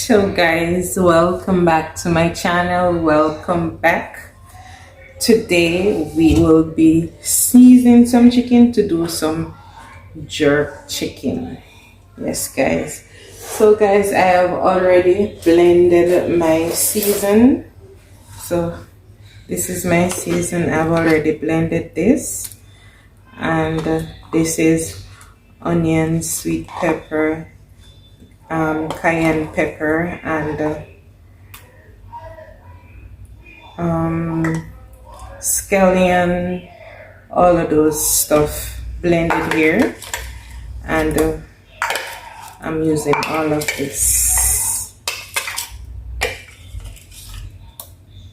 So guys, welcome back to my channel. Welcome back. Today we will be seasoning some chicken to do some jerk chicken. Yes guys. So guys, I have already blended my season. So this is my season. I've already blended this, and this is onion, sweet pepper, cayenne pepper, and scallion, all of those stuff blended here, and I'm using all of this.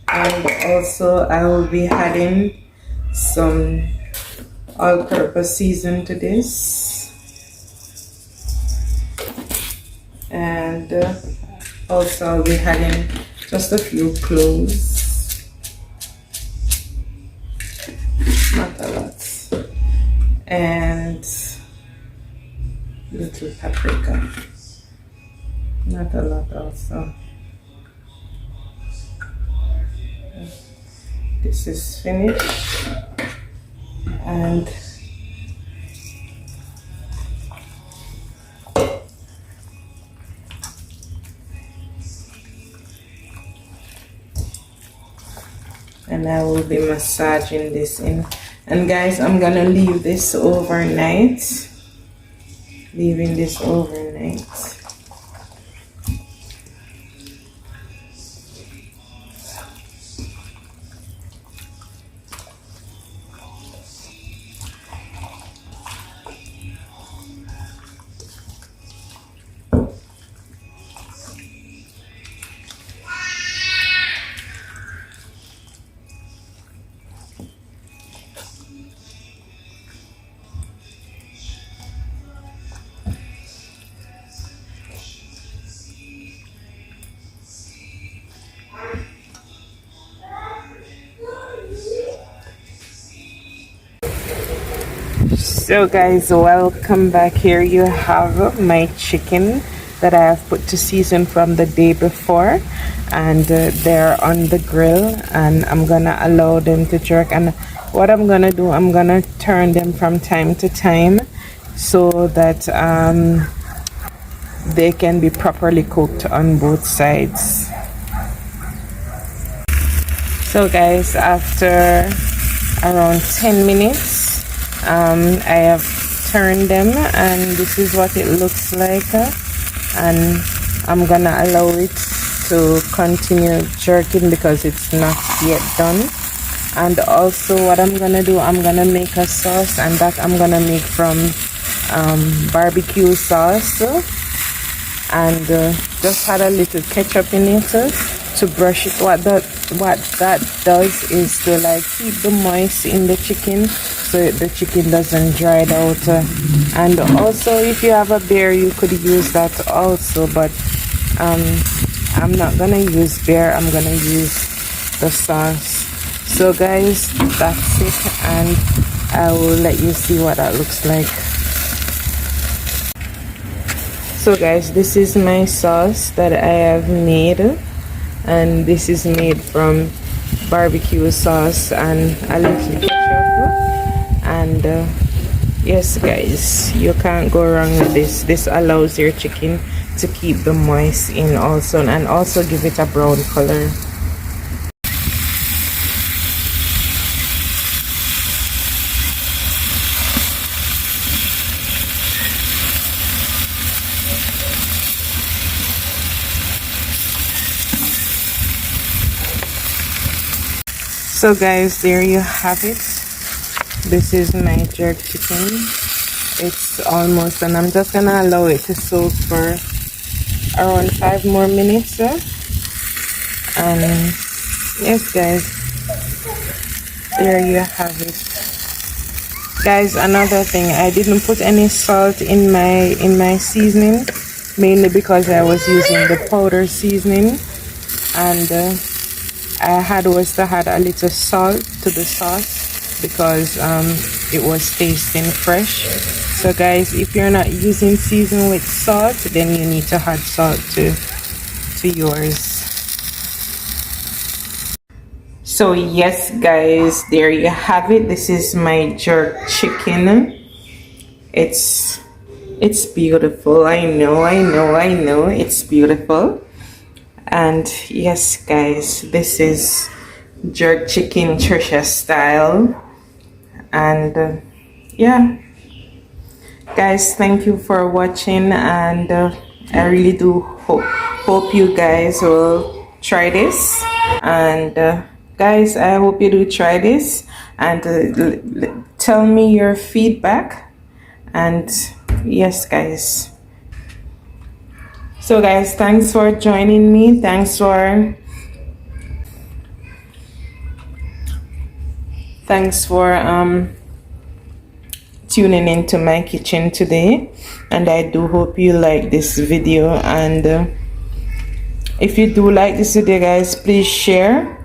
And also I will be adding some all-purpose season to this, and also I'll be adding just a few cloves, not a lot, and little paprika, not a lot also. This is finished, and I will be massaging this in. And guys, I'm gonna leave this overnight. Leaving this overnight. So guys, welcome back. Here you have my chicken that I have put to season from the day before, and they're on the grill, and I'm gonna allow them to jerk. And what I'm gonna do, I'm gonna turn them from time to time so that they can be properly cooked on both sides. So guys, after around 10 minutes, I have turned them, and this is what it looks like, and I'm gonna allow it to continue jerking because it's not yet done. And also what I'm gonna do, I'm gonna make a sauce, and that I'm gonna make from barbecue sauce, and just add a little ketchup in it to brush it. What that does is to like keep the moist in the chicken so the chicken doesn't dry out. And also if you have a bear, you could use that also, but I'm not gonna use bear, I'm gonna use the sauce. So guys, that's it, and I will let you see what that looks like. So guys, this is my sauce that I have made, and this is made from barbecue sauce and a little ketchup. And yes guys, you can't go wrong with this. This allows your chicken to keep the moist in also, and also give it a brown color. So guys, there you have it. This is my jerk chicken. It's almost done. I'm just gonna allow it to soak for around 5 more minutes. And yes guys, there you have it. Guys, another thing, I didn't put any salt in my seasoning, mainly because I was using the powder seasoning, and I had to add a little salt to the sauce because it was tasting fresh. So guys, if you're not using season with salt, then you need to add salt too. for yours. So yes guys, there you have it. This is my jerk chicken. It's beautiful. I know it's beautiful. And yes guys, this is jerk chicken Trisha style. And yeah guys, thank you for watching, and I really do hope you guys will try this. And guys, I hope you do try this, and tell me your feedback. And yes guys, so guys, thanks for joining me. Thanks for tuning into my kitchen today, and I do hope you like this video. And if you do like this video guys, please share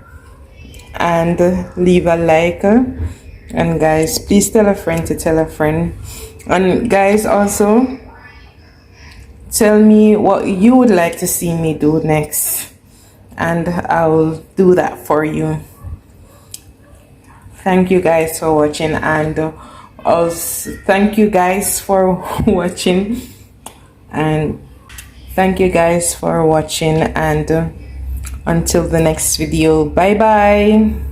and leave a like, and guys, please tell a friend to tell a friend. And guys, also tell me what you would like to see me do next, and I'll do that for you. Thank you guys for watching, and also thank you guys for watching, and thank you guys for watching, and until the next video, bye bye.